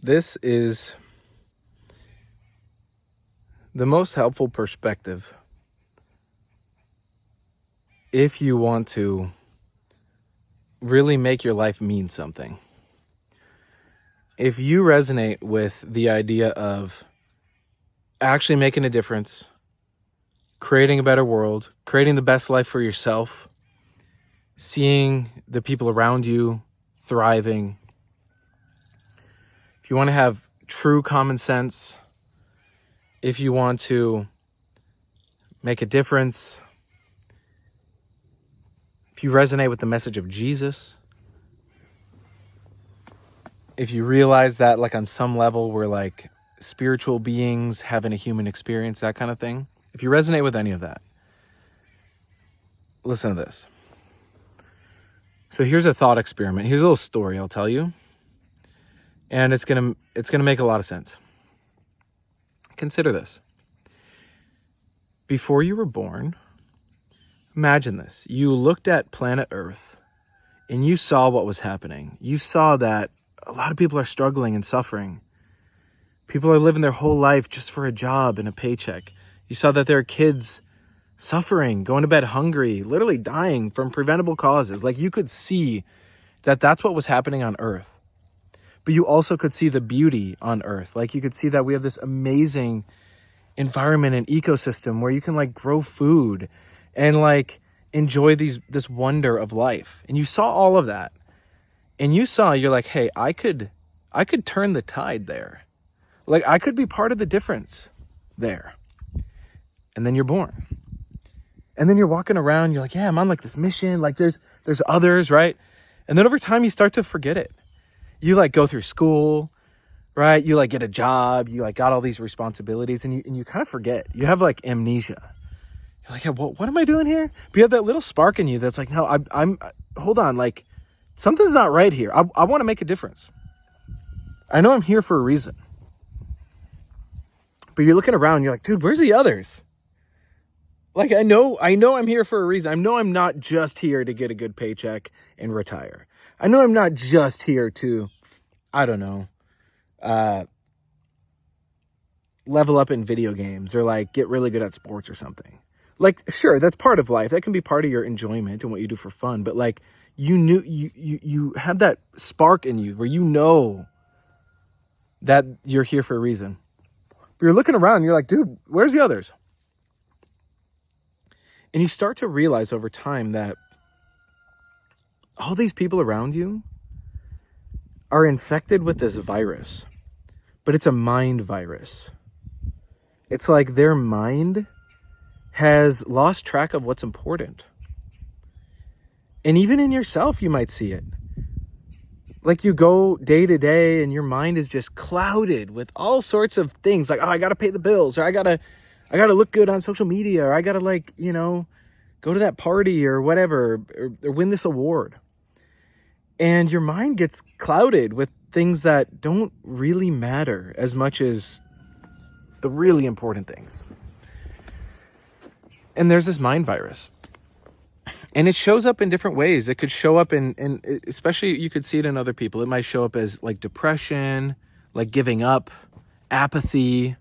This is the most helpful perspective if you want to really make your life mean something. If you resonate with the idea of actually making a difference, creating a better world, creating the best life for yourself, seeing the people around you thriving, if you want to have true common sense, if you want to make a difference, if you resonate with the message of Jesus, if you realize that like on some level we're like spiritual beings having a human experience, that kind of thing, if you resonate with any of that, listen to this. So here's a thought experiment. Here's a little story I'll tell you. And it's gonna make a lot of sense. Consider this. Before you were born, imagine this. You looked at planet Earth and you saw what was happening. You saw that a lot of people are struggling and suffering. People are living their whole life just for a job and a paycheck. You saw that there are kids suffering, going to bed hungry, literally dying from preventable causes. Like you could see that that's what was happening on Earth. But you also could see the beauty on Earth. Like you could see that we have this amazing environment and ecosystem where you can like grow food and like enjoy this wonder of life. And you saw all of that. And you're like, hey, I could turn the tide there. Like I could be part of the difference there. And then you're born. And then you're walking around, you're like, yeah, I'm on like this mission. Like there's others, right? And then over time you start to forget it. You like go through school, right? You like get a job, you like got all these responsibilities and you kind of forget. You have like amnesia. You're like, yeah, what am I doing here? But you have that little spark in you that's like, no, I'm hold on, like something's not right here. I want to make a difference. I know I'm here for a reason. But you're looking around, you're like, dude, where's the others? Like, I know I'm here for a reason. I know I'm not just here to get a good paycheck and retire. I know I'm not just here to, I don't know, level up in video games or like get really good at sports or something. Like, sure, that's part of life. That can be part of your enjoyment and what you do for fun. But like, you have that spark in you where you know that you're here for a reason. But you're looking around and you're like, dude, where's the others? And you start to realize over time that all these people around you are infected with this virus, but it's a mind virus. It's like their mind has lost track of what's important. And even in yourself, you might see it. Like you go day to day and your mind is just clouded with all sorts of things like, oh, I got to pay the bills, or I got to look good on social media, or I got to like, go to that party or whatever, or win this award. And your mind gets clouded with things that don't really matter as much as the really important things. And there's this mind virus. And it shows up in different ways. It could show up in especially you could see it in other people. It might show up as like depression, like giving up, apathy,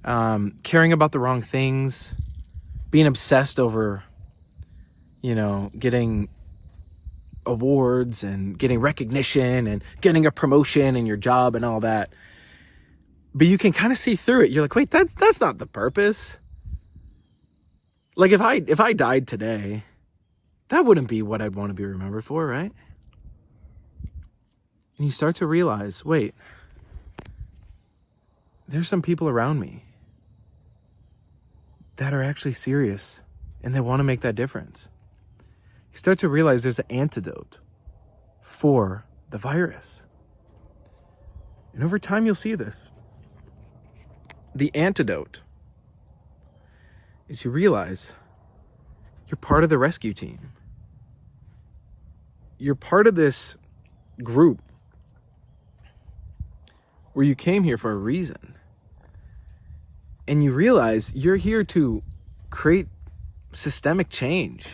caring about the wrong things, being obsessed over, getting awards and getting recognition and getting a promotion in your job and all that. But you can kind of see through it. You're like, wait, that's not the purpose. Like if I died today, that wouldn't be what I'd want to be remembered for, right? And you start to realize, wait, there's some people around me that are actually serious and they want to make that difference. You start to realize there's an antidote for the virus. And over time, you'll see this. The antidote is you realize you're part of the rescue team. You're part of this group where you came here for a reason. And you realize you're here to create systemic change.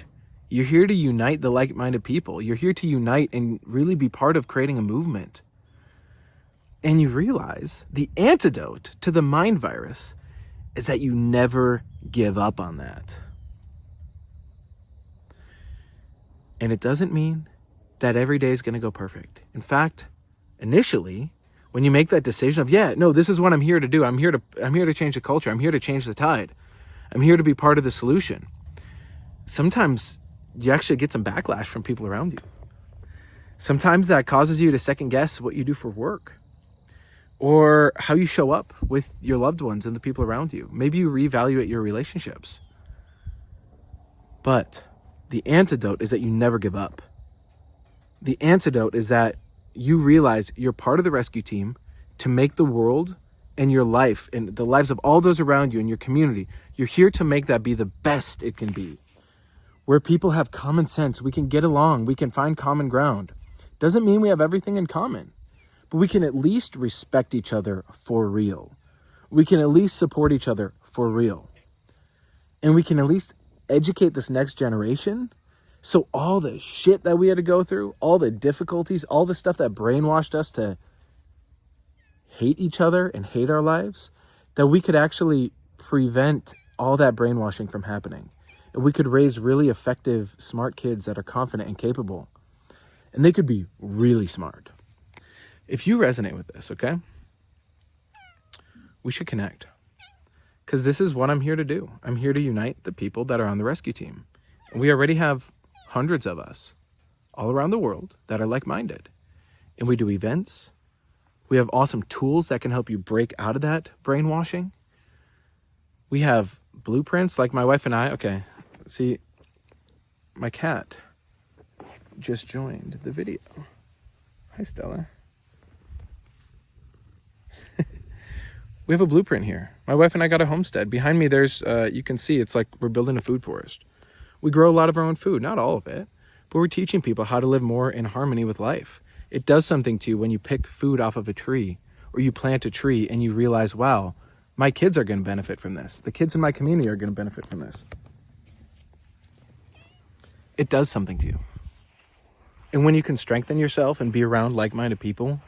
You're here to unite the like-minded people. You're here to unite and really be part of creating a movement. And you realize the antidote to the mind virus is that you never give up on that. And it doesn't mean that every day is going to go perfect. In fact, initially, when you make that decision of, yeah, no, this is what I'm here to do. I'm here to change the culture. I'm here to change the tide. I'm here to be part of the solution. Sometimes you actually get some backlash from people around you. Sometimes that causes you to second guess what you do for work or how you show up with your loved ones and the people around you. Maybe you reevaluate your relationships. But the antidote is that you never give up. The antidote is that you realize you're part of the rescue team to make the world and your life and the lives of all those around you and your community. You're here to make that be the best it can be. Where people have common sense, we can get along, we can find common ground. Doesn't mean we have everything in common, but we can at least respect each other for real. We can at least support each other for real. And we can at least educate this next generation. So all the shit that we had to go through, all the difficulties, all the stuff that brainwashed us to hate each other and hate our lives, that we could actually prevent all that brainwashing from happening. And we could raise really effective, smart kids that are confident and capable. And they could be really smart. If you resonate with this, okay, we should connect. Because this is what I'm here to do. I'm here to unite the people that are on the rescue team. And we already have hundreds of us all around the world that are like-minded. And we do events. We have awesome tools that can help you break out of that brainwashing. We have blueprints like my wife and I. Okay, see, my cat just joined the video. Hi, Stella. We have a blueprint here. My wife and I got a homestead. Behind me, there's, you can see, it's like we're building a food forest. We grow a lot of our own food, not all of it, but we're teaching people how to live more in harmony with life. It does something to you when you pick food off of a tree or you plant a tree and you realize, wow, my kids are going to benefit from this. The kids in my community are going to benefit from this. It does something to you. And when you can strengthen yourself and be around like-minded people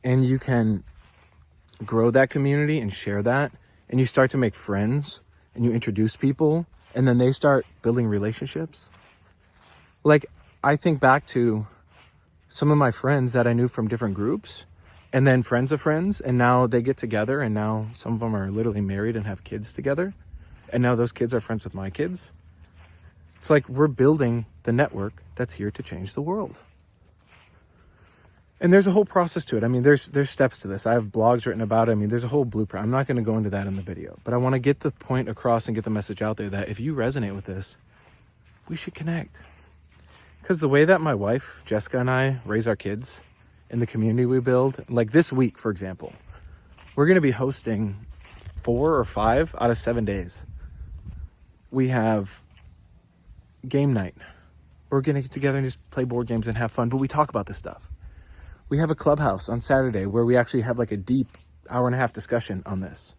and you can grow that community and share that, and you start to make friends and you introduce people and then they start building relationships. Like, I think back to some of my friends that I knew from different groups and then friends of friends, and now they get together and now some of them are literally married and have kids together. And now those kids are friends with my kids. It's like we're building the network that's here to change the world. And there's a whole process to it. I mean, there's steps to this. I have blogs written about it. I mean, there's a whole blueprint. I'm not going to go into that in the video, but I want to get the point across and get the message out there that if you resonate with this, we should connect. Because the way that my wife, Jessica, and I raise our kids in the community we build, like this week, for example, we're going to be hosting 4 or 5 out of 7 days. We have game night. We're going to get together and just play board games and have fun, but we talk about this stuff. We have a clubhouse on Saturday where we actually have like a deep 1.5-hour discussion on this.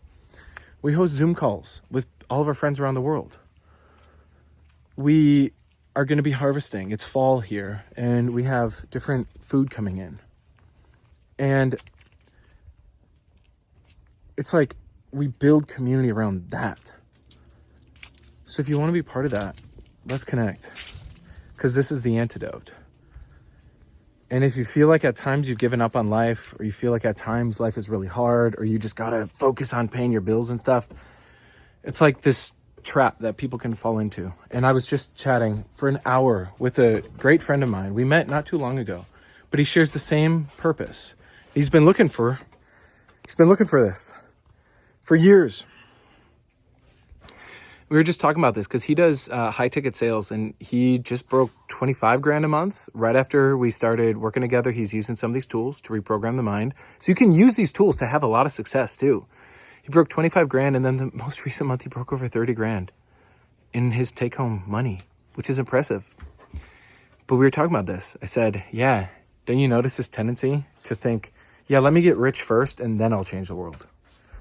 We host Zoom calls with all of our friends around the world. We are going to be harvesting. It's fall here and we have different food coming in. And it's like we build community around that. So if you want to be part of that, let's connect. Because this is the antidote. And if you feel like at times you've given up on life, or you feel like at times life is really hard, or you just got to focus on paying your bills and stuff, it's like this trap that people can fall into. And I was just chatting for an hour with a great friend of mine. We met not too long ago, but he shares the same purpose. He's been looking for this for years. We were just talking about this because he does high ticket sales, and he just broke 25 grand a month right after we started working together. He's using some of these tools to reprogram the mind. So you can use these tools to have a lot of success too. He broke 25 grand, and then the most recent month he broke over 30 grand in his take home money, which is impressive. But we were talking about this. I said, yeah, don't you notice this tendency to think, yeah, let me get rich first and then I'll change the world.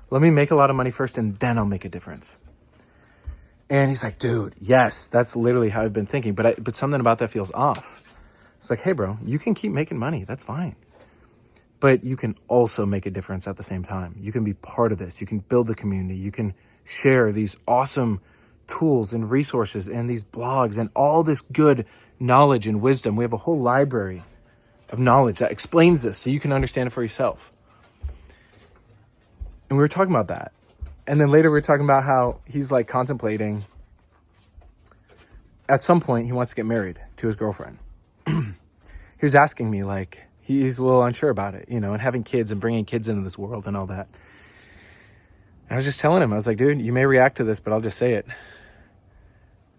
Let me make a lot of money first and then I'll make a difference. And he's like, dude, yes, that's literally how I've been thinking. But something about that feels off. It's like, hey, bro, you can keep making money. That's fine. but you can also make a difference at the same time. You can be part of this. You can build the community. You can share these awesome tools and resources and these blogs and all this good knowledge and wisdom. We have a whole library of knowledge that explains this so you can understand it for yourself. And we were talking about that. And then later we were talking about how he's like contemplating, at some point he wants to get married to his girlfriend. He was asking me, like, he's a little unsure about it, you know, and having kids and bringing kids into this world and all that. And I was just telling him, I was like, dude, you may react to this, but I'll just say it.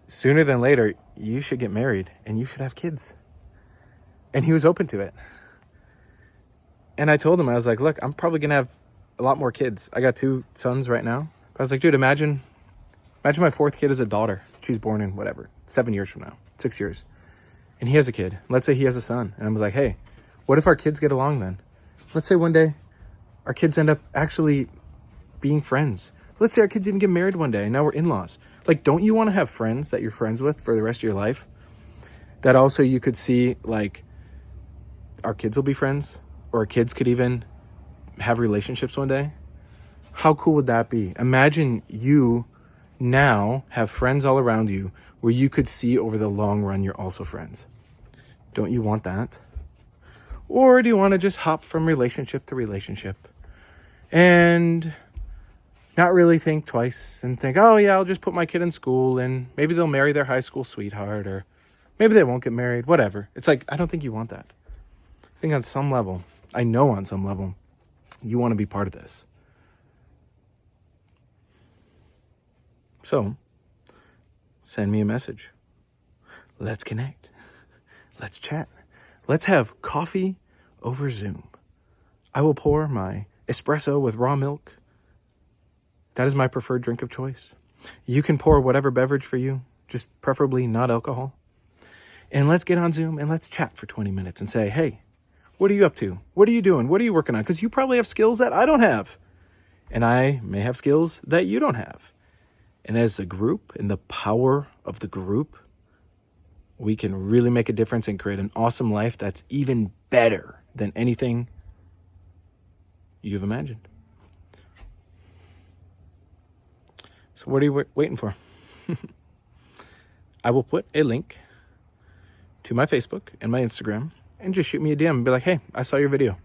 Sooner than later, you should get married and you should have kids. And he was open to it. And I told him, I was like, look, I'm probably going to have a lot more kids. I got 2 sons right now. But I was like, dude, imagine my 4th kid is a daughter. She's born in 7 years from now, 6 years. And he has a kid. Let's say he has a son. And I was like, hey, what if our kids get along then? Let's say one day our kids end up actually being friends. Let's say our kids even get married one day and now we're in-laws. Like, don't you want to have friends that you're friends with for the rest of your life? That also you could see, like, our kids will be friends, or our kids could even have relationships one day. How cool would that be? Imagine you now have friends all around you where you could see over the long run you're also friends. Don't you want that? Or do you want to just hop from relationship to relationship and not really think twice and think, oh yeah, I'll just put my kid in school and maybe they'll marry their high school sweetheart, or maybe they won't get married, whatever. It's like, I don't think you want that. I think on some level, I know on some level, you want to be part of this. So, send me a message. Let's connect. Let's chat. Let's have coffee over Zoom. I will pour my espresso with raw milk. That is my preferred drink of choice. You can pour whatever beverage for you, just preferably not alcohol. And let's get on Zoom and let's chat for 20 minutes and say, hey, what are you up to? What are you doing? What are you working on? Because you probably have skills that I don't have. And I may have skills that you don't have. And as a group, in the power of the group, we can really make a difference and create an awesome life that's even better than anything you've imagined. So what are you waiting for? I will put a link to my Facebook and my Instagram, and just shoot me a DM and be like, hey, I saw your video.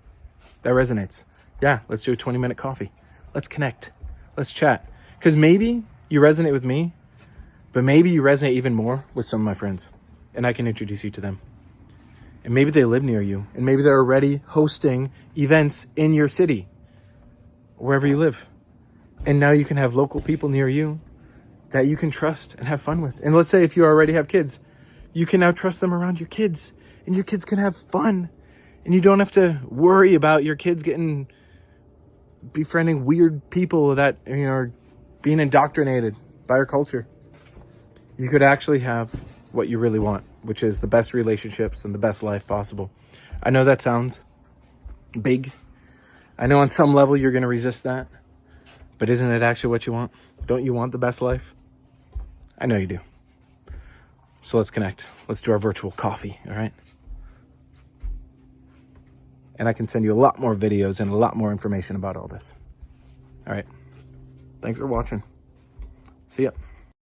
That resonates. Yeah, let's do a 20-minute coffee. Let's connect. Let's chat. Because maybe you resonate with me, but maybe you resonate even more with some of my friends, and I can introduce you to them. And maybe they live near you, and maybe they're already hosting events in your city, wherever you live. And now you can have local people near you that you can trust and have fun with. And let's say if you already have kids, you can now trust them around your kids, and your kids can have fun. And you don't have to worry about your kids befriending weird people that, you know, are being indoctrinated by our culture. You could actually have what you really want, which is the best relationships and the best life possible. I know that sounds big. I know on some level you're going to resist that. But isn't it actually what you want? Don't you want the best life? I know you do. So let's connect. Let's do our virtual coffee, all right? And I can send you a lot more videos and a lot more information about all this. All right. Thanks for watching. See ya.